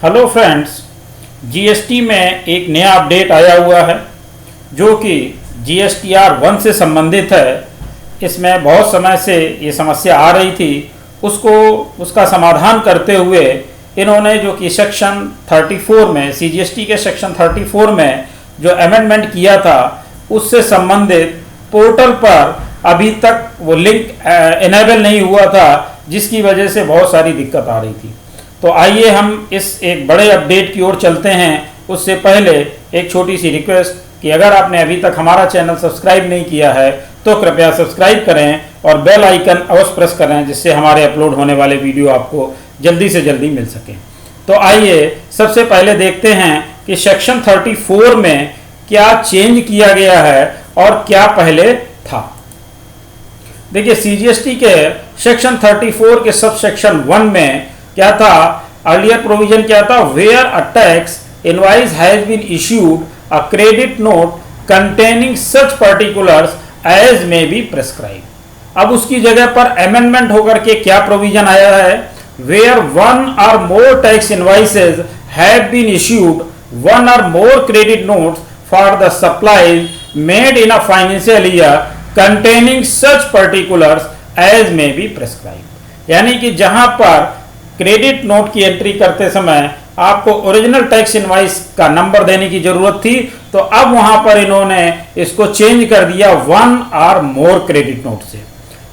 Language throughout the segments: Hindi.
हेलो फ्रेंड्स, जीएसटी में एक नया अपडेट आया हुआ है जो कि जीएसटीआर 1 से संबंधित है। इसमें बहुत समय से ये समस्या आ रही थी, उसका समाधान करते हुए इन्होंने जो कि सेक्शन 34 में सीजीएसटी के सेक्शन 34 में जो अमेंडमेंट किया था उससे संबंधित पोर्टल पर अभी तक वो लिंक इनेबल नहीं हुआ था, जिसकी वजह से बहुत सारी दिक्कत आ रही थी। तो आइए हम इस एक बड़े अपडेट की ओर चलते हैं। उससे पहले एक छोटी सी रिक्वेस्ट कि अगर आपने अभी तक हमारा चैनल सब्सक्राइब नहीं किया है तो कृपया सब्सक्राइब करें और बेल आइकन अवश्य प्रेस करें, जिससे हमारे अपलोड होने वाले वीडियो आपको जल्दी से जल्दी मिल सके। तो आइए सबसे पहले देखते हैं कि सेक्शन 34 में क्या चेंज किया गया है और क्या पहले था। देखिए, सीजीएसटी के सेक्शन 34 के सब सेक्शन 1 में क्या था, अर्लियर प्रोविजन क्या था, where a tax invoice has been issued a credit note containing such particulars as may be prescribe. अब उसकी जगह पर अमेंडमेंट होकर के क्या प्रोविजन आया है, where one or more tax invoices have been issued one or more credit notes for the supplies made in a financial year containing such particulars as may be prescribe. यानी कि जहां पर क्रेडिट नोट की एंट्री करते समय आपको ओरिजिनल टैक्स इनवाइस का नंबर देने की जरूरत थी, तो अब वहां पर इन्होंने इसको चेंज कर दिया one or more credit note से।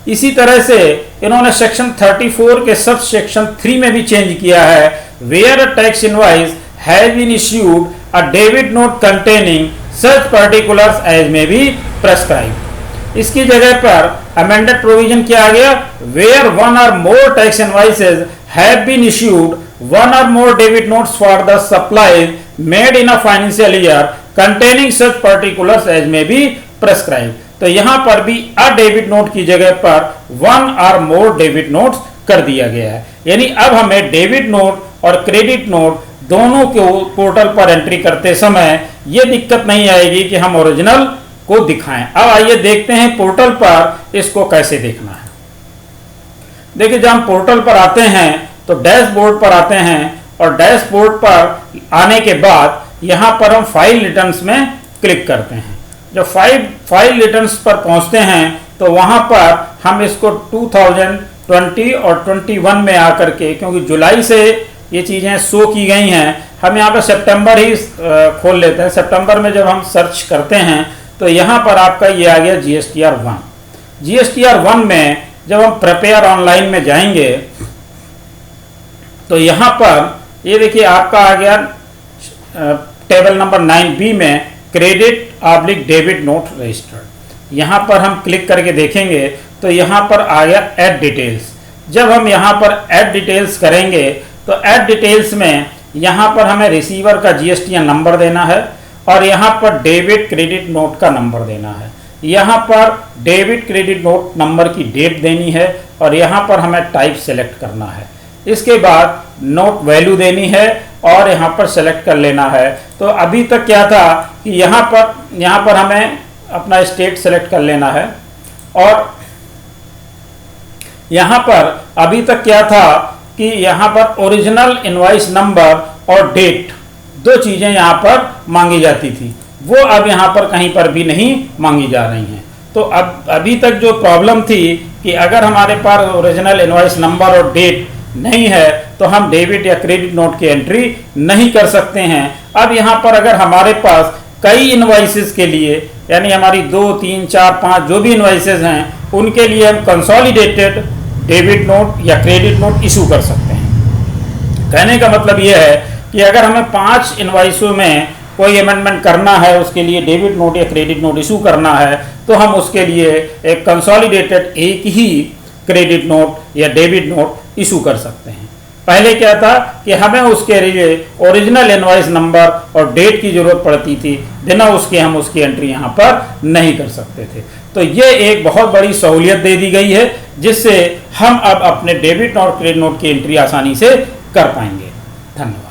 इसी तरह से इन्होंने सेक्शन 34 के सब सेक्शन 3 में भी चेंज किया है, where a tax invoice has been issued a debit note containing such particulars as may be prescribe. इसकी जगह पर अमेंडेड प्रोविजन क्या आ गया, where one or more tax invoices have been issued one or more debit notes for the supplies made in a financial year containing such particulars as may be prescribed। तो यहां पर भी अ डेबिट नोट की जगह पर one or more debit notes कर दिया गया है। यानी अब हमें डेबिट नोट और क्रेडिट नोट दोनों के पोर्टल पर एंट्री करते समय यह दिक्कत नहीं आएगी कि हम ओरिजिनल को दिखाएं। अब आइए देखते हैं पोर्टल पर इसको कैसे देखना है। देखिए, जब हम पोर्टल पर आते हैं तो डैशबोर्ड पर आते हैं और डैशबोर्ड पर आने के बाद यहाँ पर हम फाइल रिटर्न्स में क्लिक करते हैं। जब फाइल रिटर्न्स पर पहुँचते हैं तो वहाँ पर हम इसको 2020 और 21 में आकर के, क्योंकि जुलाई से ये चीज़ें शो की गई हैं, हम यहाँ पर सितंबर ही खोल लेते हैं। सितंबर में जब हम सर्च करते हैं तो यहाँ पर आपका ये आ गया जीएसटीआर 1। जीएसटीआर 1 में जब हम प्रिपेयर ऑनलाइन में जाएंगे तो यहाँ पर ये देखिए आपका आ गया टेबल नंबर 9B में क्रेडिट डेबिट नोट रजिस्टर्ड। यहाँ पर हम क्लिक करके देखेंगे तो यहाँ पर आ गया ऐड डिटेल्स। जब हम यहाँ पर ऐड डिटेल्स करेंगे तो ऐड डिटेल्स में यहाँ पर हमें रिसीवर का जीएसटी नंबर देना है और यहाँ पर डेबिट क्रेडिट नोट का नंबर देना है। यहाँ पर डेबिट क्रेडिट नोट नंबर की डेट देनी है और यहाँ पर हमें टाइप सेलेक्ट करना है। इसके बाद नोट वैल्यू देनी है और यहाँ पर सेलेक्ट कर लेना है। तो अभी तक क्या था कि यहाँ पर हमें अपना स्टेट सेलेक्ट कर लेना है और यहाँ पर अभी तक क्या था कि यहाँ पर ओरिजिनल इनवॉइस नंबर और डेट दो चीज़ें यहाँ पर मांगी जाती थी, वो अब यहाँ पर कहीं पर भी नहीं मांगी जा रही हैं। तो अब अभी तक जो प्रॉब्लम थी कि अगर हमारे पास ओरिजिनल इनवॉइस नंबर और डेट नहीं है तो हम डेबिट या क्रेडिट नोट की एंट्री नहीं कर सकते हैं। अब यहाँ पर अगर हमारे पास कई इनवॉइसेस के लिए, यानी हमारी 2, 3, 4, 5 जो भी इनवॉइसेस हैं उनके लिए हम कंसोलिडेटेड डेबिट नोट या क्रेडिट नोट इशू कर सकते हैं। कहने का मतलब ये है कि अगर हमें 5 इनवॉइसों में कोई अमेंडमेंट करना है, उसके लिए डेबिट नोट या क्रेडिट नोट इशू करना है, तो हम उसके लिए एक कंसोलिडेटेड एक ही क्रेडिट नोट या डेबिट नोट इशू कर सकते हैं। पहले क्या था कि हमें उसके लिए ओरिजिनल इनवॉइस नंबर और डेट की जरूरत पड़ती थी, बिना उसके हम उसकी एंट्री यहाँ पर नहीं कर सकते थे। तो ये एक बहुत बड़ी सहूलियत दे दी गई है, जिससे हम अब अपने डेबिट और क्रेडिट नोट की एंट्री आसानी से कर पाएंगे। धन्यवाद।